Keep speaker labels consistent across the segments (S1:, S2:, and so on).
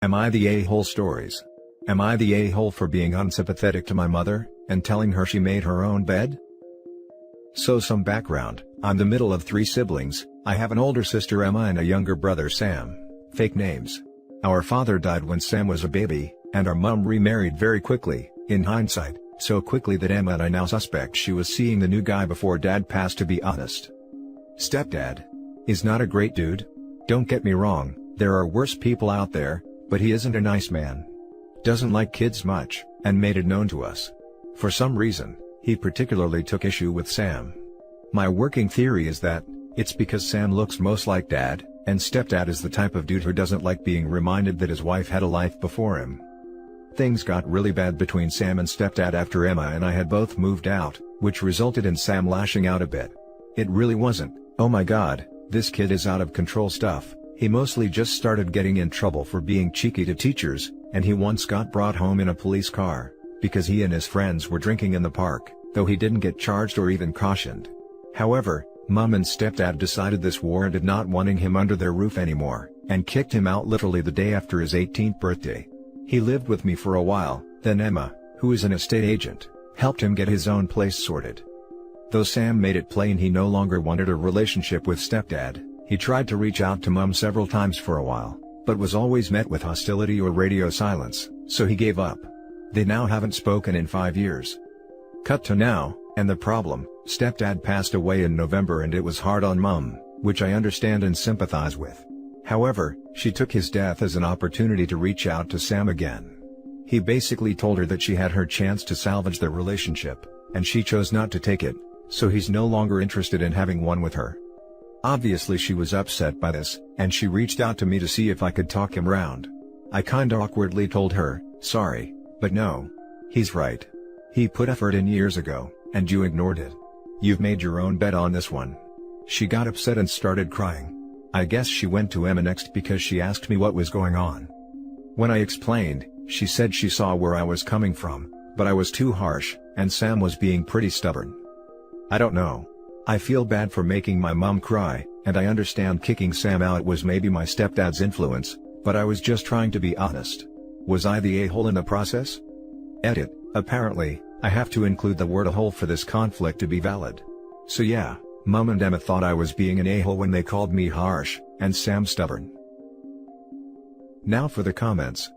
S1: Am I the a-hole stories? Am I the a-hole for being unsympathetic to my mother, and telling her she made her own bed? So some background, I'm the middle of 3 siblings, I have an older sister Emma and a younger brother Sam, fake names. Our father died when Sam was a baby, and our mum remarried very quickly, in hindsight, so quickly that Emma and I now suspect she was seeing the new guy before Dad passed, to be honest. Stepdad is not a great dude. Don't get me wrong, there are worse people out there, but he isn't a nice man. Doesn't like kids much, and made it known to us. For some reason, he particularly took issue with Sam. My working theory is that it's because Sam looks most like Dad, and Stepdad is the type of dude who doesn't like being reminded that his wife had a life before him. Things got really bad between Sam and Stepdad after Emma and I had both moved out, which resulted in Sam lashing out a bit. It really wasn't, "Oh my god, this kid is out of control" stuff. He mostly just started getting in trouble for being cheeky to teachers, and he once got brought home in a police car, because he and his friends were drinking in the park, though he didn't get charged or even cautioned. However, Mum and Stepdad decided this warranted not wanting him under their roof anymore, and kicked him out literally the day after his 18th birthday. He lived with me for a while, then Emma, who is an estate agent, helped him get his own place sorted. Though Sam made it plain he no longer wanted a relationship with Stepdad, he tried to reach out to Mum several times for a while, but was always met with hostility or radio silence, so he gave up. They now haven't spoken in 5 years. Cut to now, and the problem: Stepdad passed away in November and it was hard on Mum, which I understand and sympathize with. However, she took his death as an opportunity to reach out to Sam again. He basically told her that she had her chance to salvage their relationship, and she chose not to take it, so he's no longer interested in having one with her. Obviously she was upset by this, and she reached out to me to see if I could talk him round. I kinda awkwardly told her, "Sorry, but no. He's right. He put effort in years ago, and you ignored it. You've made your own bed on this one." She got upset and started crying. I guess she went to Emma next because she asked me what was going on. When I explained, she said she saw where I was coming from, but I was too harsh, and Sam was being pretty stubborn. I don't know. I feel bad for making my mom cry, and I understand kicking Sam out was maybe my stepdad's influence, but I was just trying to be honest. Was I the a-hole in the process? Edit: apparently, I have to include the word a-hole for this conflict to be valid. So yeah, Mum and Emma thought I was being an a-hole when they called me harsh, and Sam stubborn. Now for the comments.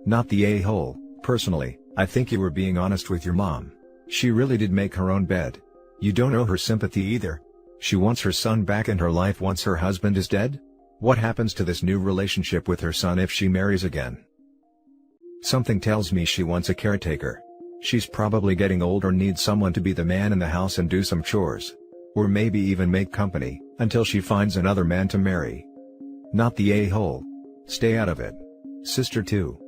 S1: Not the a-hole. Personally, I think you were being honest with your mom. She really did make her own bed. You don't owe her sympathy either. She wants her son back in her life once her husband is dead? What happens to this new relationship with her son if she marries again? Something tells me she wants a caretaker. She's probably getting old or needs someone to be the man in the house and do some chores. Or maybe even make company, until she finds another man to marry. Not the a-hole. Stay out of it. Sister 2.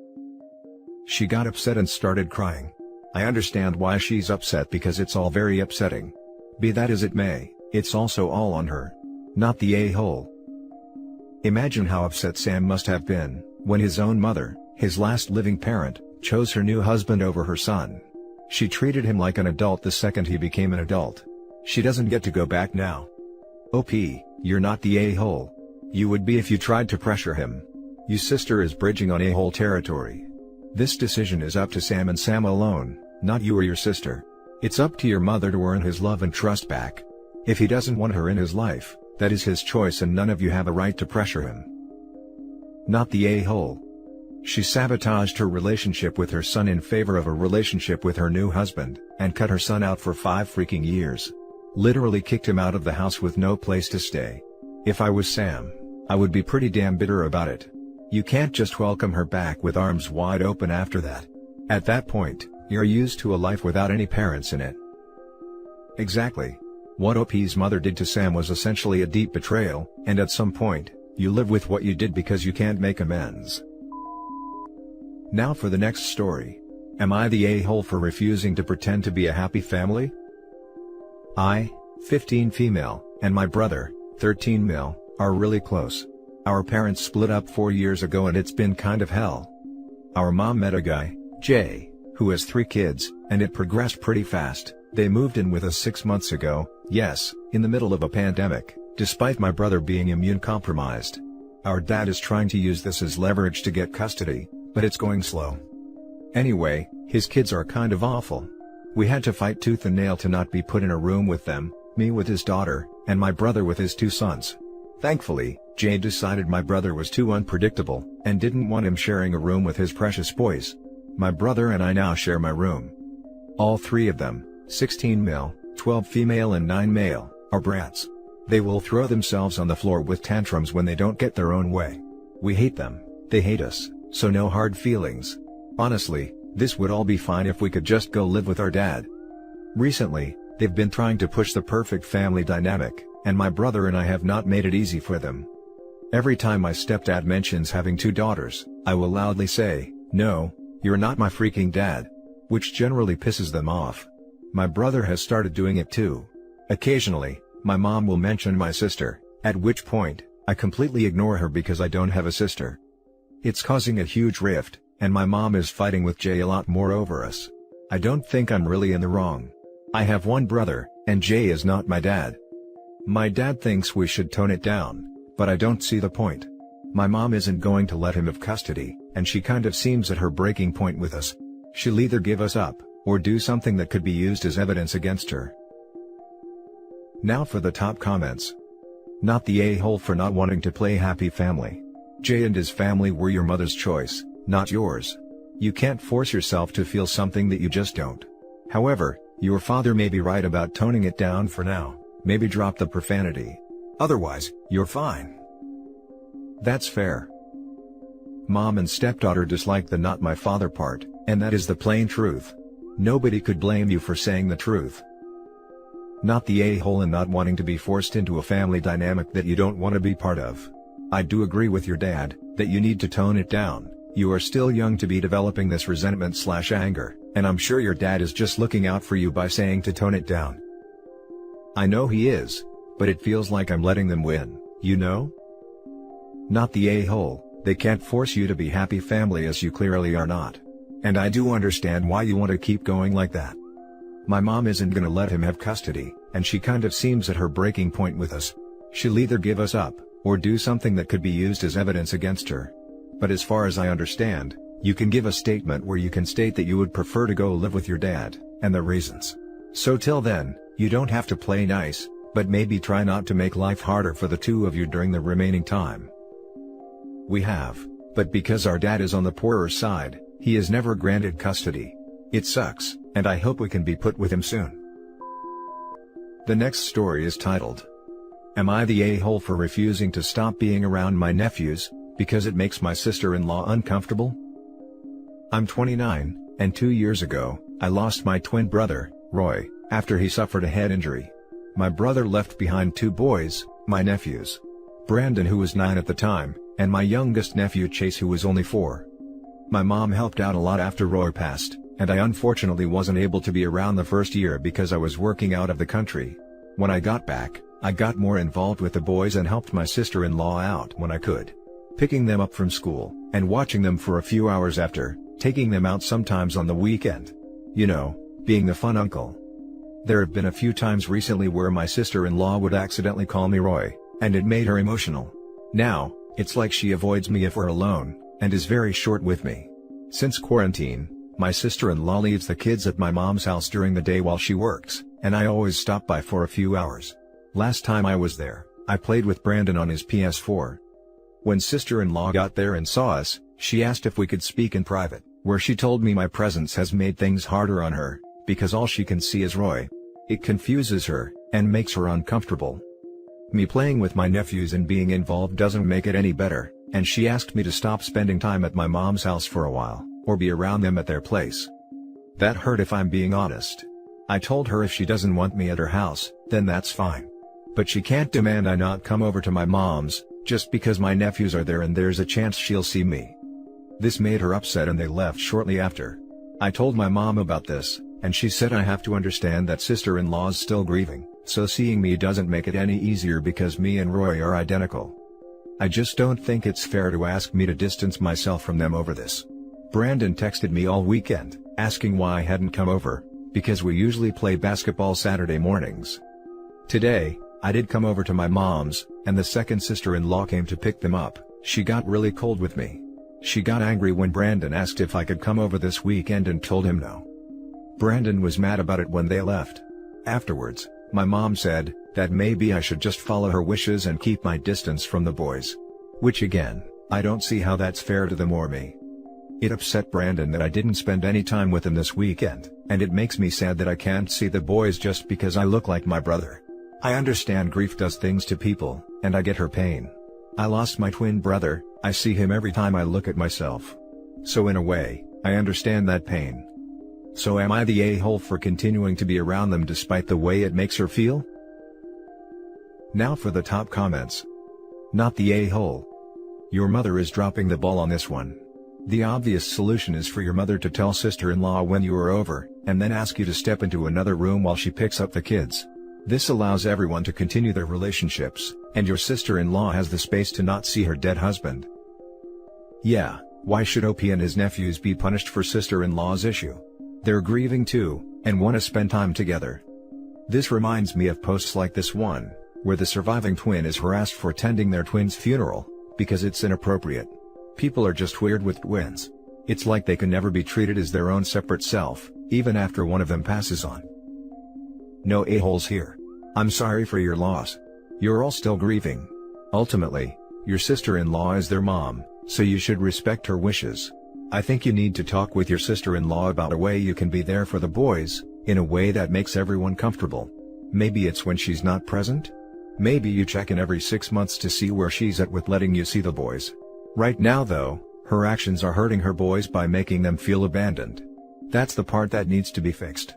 S1: She got upset and started crying. I understand why she's upset because it's all very upsetting. Be that as it may, it's also all on her. Not the a-hole. Imagine how upset Sam must have been, when his own mother, his last living parent, chose her new husband over her son. She treated him like an adult the second he became an adult. She doesn't get to go back now. OP, you're not the a-hole. You would be if you tried to pressure him. Your sister is bridging on a-hole territory. This decision is up to Sam and Sam alone, not you or your sister. It's up to your mother to earn his love and trust back. If he doesn't want her in his life, that is his choice and none of you have a right to pressure him. Not the a-hole. She sabotaged her relationship with her son in favor of a relationship with her new husband, and cut her son out for 5 freaking years. Literally kicked him out of the house with no place to stay. If I was Sam, I would be pretty damn bitter about it. You can't just welcome her back with arms wide open after that. At that point, you're used to a life without any parents in it. Exactly. What OP's mother did to Sam was essentially a deep betrayal, and at some point, you live with what you did because you can't make amends. Now for the next story. Am I the a-hole for refusing to pretend to be a happy family? I, 15 female, and my brother, 13 male, are really close. Our parents split up 4 years ago and it's been kind of hell. Our mom met a guy, Jay, who has 3 kids, and it progressed pretty fast. They moved in with us 6 months ago, yes, in the middle of a pandemic, despite my brother being immune compromised. Our dad is trying to use this as leverage to get custody, but it's going slow. Anyway, his kids are kind of awful. We had to fight tooth and nail to not be put in a room with them, me with his daughter, and my brother with his 2 sons. Thankfully, Jay decided my brother was too unpredictable, and didn't want him sharing a room with his precious boys. My brother and I now share my room. All 3 of them, 16 male, 12 female and 9 male, are brats. They will throw themselves on the floor with tantrums when they don't get their own way. We hate them, they hate us, so no hard feelings. Honestly, this would all be fine if we could just go live with our dad. Recently, they've been trying to push the perfect family dynamic, and my brother and I have not made it easy for them. Every time my stepdad mentions having 2 daughters, I will loudly say, "No, you're not my freaking dad," which generally pisses them off. My brother has started doing it too. Occasionally, my mom will mention my sister, at which point, I completely ignore her because I don't have a sister. It's causing a huge rift, and my mom is fighting with Jay a lot more over us. I don't think I'm really in the wrong. I have 1 brother, and Jay is not my dad. My dad thinks we should tone it down, but I don't see the point. My mom isn't going to let him have custody, and she kind of seems at her breaking point with us. She'll either give us up, or do something that could be used as evidence against her. Now for the top comments. Not the a-hole for not wanting to play happy family. Jay and his family were your mother's choice, not yours. You can't force yourself to feel something that you just don't. However, your father may be right about toning it down for now, maybe drop the profanity. Otherwise, you're fine. That's fair. Mom and stepdaughter dislike the not my father part, and that is the plain truth. Nobody could blame you for saying the truth. Not the a-hole in not wanting to be forced into a family dynamic that you don't want to be part of. I do agree with your dad, that you need to tone it down. You are still young to be developing this resentment/anger, and I'm sure your dad is just looking out for you by saying to tone it down. I know he is, but it feels like I'm letting them win, you know? Not the a-hole, they can't force you to be happy family as you clearly are not. And I do understand why you want to keep going like that. My mom isn't gonna let him have custody, and she kind of seems at her breaking point with us. She'll either give us up, or do something that could be used as evidence against her. But as far as I understand, you can give a statement where you can state that you would prefer to go live with your dad, and the reasons. So till then, you don't have to play nice, but maybe try not to make life harder for the 2 of you during the remaining time. We have, but because our dad is on the poorer side, he is never granted custody. It sucks, and I hope we can be put with him soon. The next story is titled, "Am I the a-hole for refusing to stop being around my nephews, because it makes my sister-in-law uncomfortable?" I'm 29, and 2 years ago, I lost my twin brother, Roy, after he suffered a head injury. My brother left behind 2 boys, my nephews. Brandon, who was 9 at the time, and my youngest nephew Chase, who was only 4. My mom helped out a lot after Roy passed, and I unfortunately wasn't able to be around the first year because I was working out of the country. When I got back, I got more involved with the boys and helped my sister-in-law out when I could. Picking them up from school, and watching them for a few hours after, taking them out sometimes on the weekend. You know, being the fun uncle. There have been a few times recently where my sister-in-law would accidentally call me Roy, and it made her emotional. Now, it's like she avoids me if we're alone, and is very short with me. Since quarantine, my sister-in-law leaves the kids at my mom's house during the day while she works, and I always stop by for a few hours. Last time I was there, I played with Brandon on his PS4. When sister-in-law got there and saw us, she asked if we could speak in private, where she told me my presence has made things harder on her, because all she can see is Roy. It confuses her, and makes her uncomfortable. Me playing with my nephews and being involved doesn't make it any better, and she asked me to stop spending time at my mom's house for a while, or be around them at their place. That hurt if I'm being honest. I told her if she doesn't want me at her house, then that's fine. But she can't demand I not come over to my mom's, just because my nephews are there and there's a chance she'll see me. This made her upset and they left shortly after. I told my mom about this, and she said I have to understand that sister-in-law's still grieving, so seeing me doesn't make it any easier because me and Roy are identical. I just don't think it's fair to ask me to distance myself from them over this. Brandon texted me all weekend, asking why I hadn't come over, because we usually play basketball Saturday mornings. Today, I did come over to my mom's, and the second sister-in-law came to pick them up, She got really cold with me. She got angry when Brandon asked if I could come over this weekend and told him no. Brandon was mad about it when they left. Afterwards, my mom said that maybe I should just follow her wishes and keep my distance from the boys. Which again, I don't see how that's fair to them or me. It upset Brandon that I didn't spend any time with him this weekend, and it makes me sad that I can't see the boys just because I look like my brother. I understand grief does things to people, and I get her pain. I lost my twin brother, I see him every time I look at myself. So in a way, I understand that pain. So am I the a-hole for continuing to be around them despite the way it makes her feel? Now for the top comments. Not the a-hole. Your mother is dropping the ball on this one. The obvious solution is for your mother to tell sister-in-law when you are over, and then ask you to step into another room while she picks up the kids. This allows everyone to continue their relationships, and your sister-in-law has the space to not see her dead husband. Yeah, why should OP and his nephews be punished for sister-in-law's issue? They're grieving too, and want to spend time together. This reminds me of posts like this one, where the surviving twin is harassed for attending their twin's funeral, because it's inappropriate. People are just weird with twins. It's like they can never be treated as their own separate self, even after one of them passes on. No a-holes here. I'm sorry for your loss. You're all still grieving. Ultimately, your sister-in-law is their mom, so you should respect her wishes. I think you need to talk with your sister-in-law about a way you can be there for the boys, in a way that makes everyone comfortable. Maybe it's when she's not present? Maybe you check in every 6 months to see where she's at with letting you see the boys. Right now though, her actions are hurting her boys by making them feel abandoned. That's the part that needs to be fixed.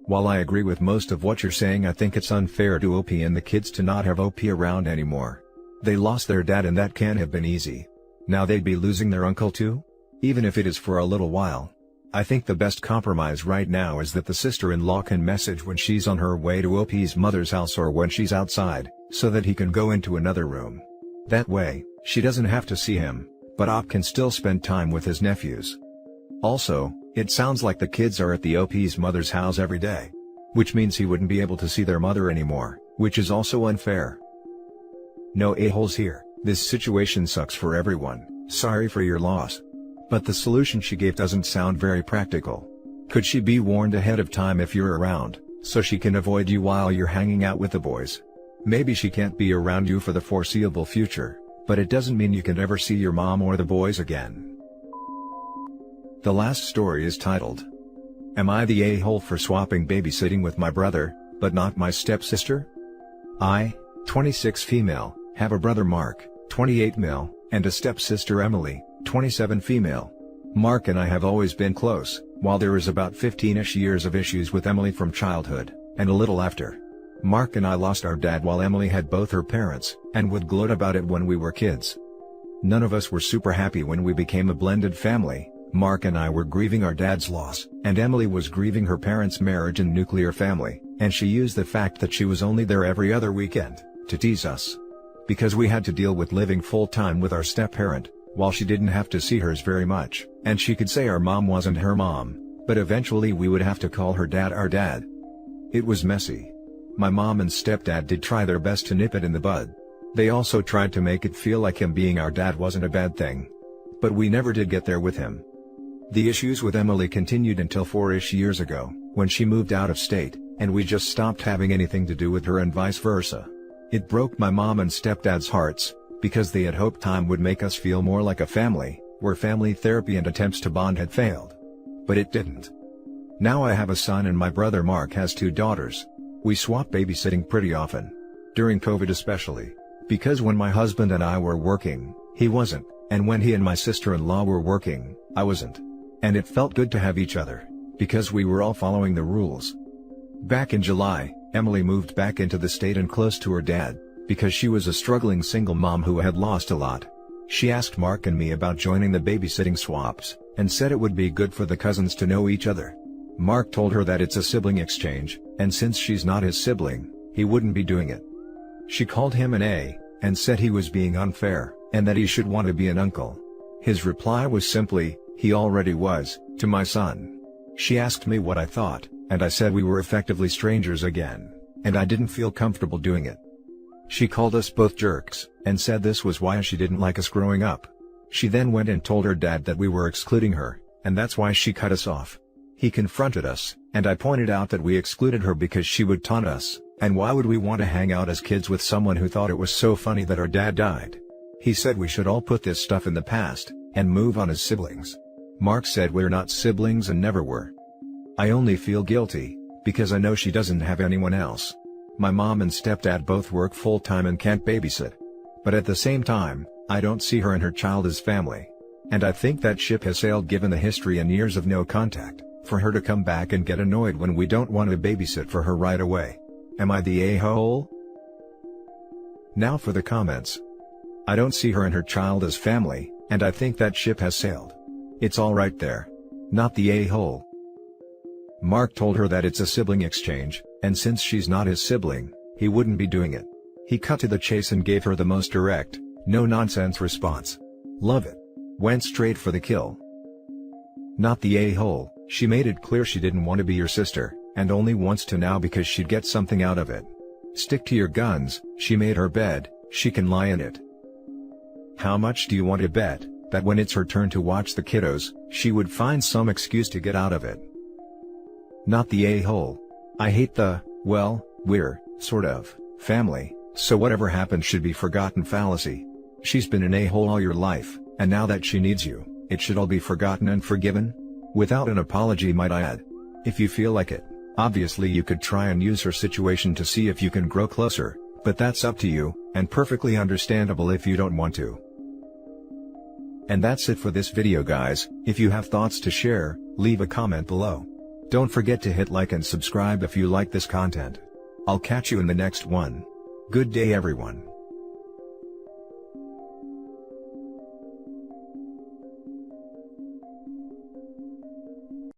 S1: While I agree with most of what you're saying, I think it's unfair to OP and the kids to not have OP around anymore. They lost their dad and that can't have been easy. Now they'd be losing their uncle too? Even if it is for a little while. I think the best compromise right now is that the sister-in-law can message when she's on her way to OP's mother's house or when she's outside, so that he can go into another room. That way, she doesn't have to see him, but OP can still spend time with his nephews. Also, it sounds like the kids are at the OP's mother's house every day. Which means he wouldn't be able to see their mother anymore, which is also unfair. No a-holes here, this situation sucks for everyone, sorry for your loss. But the solution she gave doesn't sound very practical. Could she be warned ahead of time if you're around, so she can avoid you while you're hanging out with the boys? Maybe she can't be around you for the foreseeable future, but it doesn't mean you can ever see your mom or the boys again. The last story is titled, Am I the a-hole for swapping babysitting with my brother, but not my stepsister? I, 26 female, have a brother Mark, 28 male, and a stepsister Emily, 27 female. Mark and I have always been close, while there is about 15-ish years of issues with Emily from childhood, and a little after. Mark and I lost our dad while Emily had both her parents, and would gloat about it when we were kids. None of us were super happy when we became a blended family. Mark and I were grieving our dad's loss, and Emily was grieving her parents' marriage and nuclear family, and she used the fact that she was only there every other weekend, to tease us. Because we had to deal with living full-time with our step-parent, while she didn't have to see hers very much, and she could say our mom wasn't her mom, but eventually we would have to call her dad our dad. It was messy. My mom and stepdad did try their best to nip it in the bud. They also tried to make it feel like him being our dad wasn't a bad thing. But we never did get there with him. The issues with Emily continued until 4-ish years ago, when she moved out of state, and we just stopped having anything to do with her and vice versa. It broke my mom and stepdad's hearts, because they had hoped time would make us feel more like a family, where family therapy and attempts to bond had failed. But it didn't. Now I have a son and my brother Mark has 2 daughters. We swap babysitting pretty often. During COVID especially. Because when my husband and I were working, he wasn't, and when he and my sister-in-law were working, I wasn't. And it felt good to have each other, because we were all following the rules. Back in July, Emily moved back into the state and close to her dad, because she was a struggling single mom who had lost a lot. She asked Mark and me about joining the babysitting swaps, and said it would be good for the cousins to know each other. Mark told her that it's a sibling exchange, and since she's not his sibling, he wouldn't be doing it. She called him an A, and said he was being unfair, and that he should want to be an uncle. His reply was simply, he already was, to my son. She asked me what I thought, and I said we were effectively strangers again, and I didn't feel comfortable doing it. She called us both jerks, and said this was why she didn't like us growing up. She then went and told her dad that we were excluding her, and that's why she cut us off. He confronted us, and I pointed out that we excluded her because she would taunt us, and why would we want to hang out as kids with someone who thought it was so funny that our dad died? He said we should all put this stuff in the past, and move on as siblings. Mark said we're not siblings and never were. I only feel guilty, because I know she doesn't have anyone else. My mom and stepdad both work full-time and can't babysit. But at the same time, I don't see her and her child as family. And I think that ship has sailed given the history and years of no contact, for her to come back and get annoyed when we don't want to babysit for her right away. Am I the a-hole? Now for the comments. I don't see her and her child as family, and I think that ship has sailed. It's all right there. Not the a-hole. Mark told her that it's a sibling exchange, and since she's not his sibling, he wouldn't be doing it. He cut to the chase and gave her the most direct, no-nonsense response. Love it. Went straight for the kill. Not the a-hole. She made it clear she didn't want to be your sister, and only wants to now because she'd get something out of it. Stick to your guns. She made her bed, she can lie in it. How much do you want to bet that when it's her turn to watch the kiddos, she would find some excuse to get out of it? Not the a-hole. I hate the, well, we're, sort of, family, so whatever happened should be forgotten fallacy. She's been an a-hole all your life, and now that she needs you, it should all be forgotten and forgiven? Without an apology, might I add. If you feel like it, obviously you could try and use her situation to see if you can grow closer, but that's up to you, and perfectly understandable if you don't want to. And that's it for this video, guys. If you have thoughts to share, leave a comment below. Don't forget to hit like and subscribe if you like this content. I'll catch you in the next one. Good day, everyone.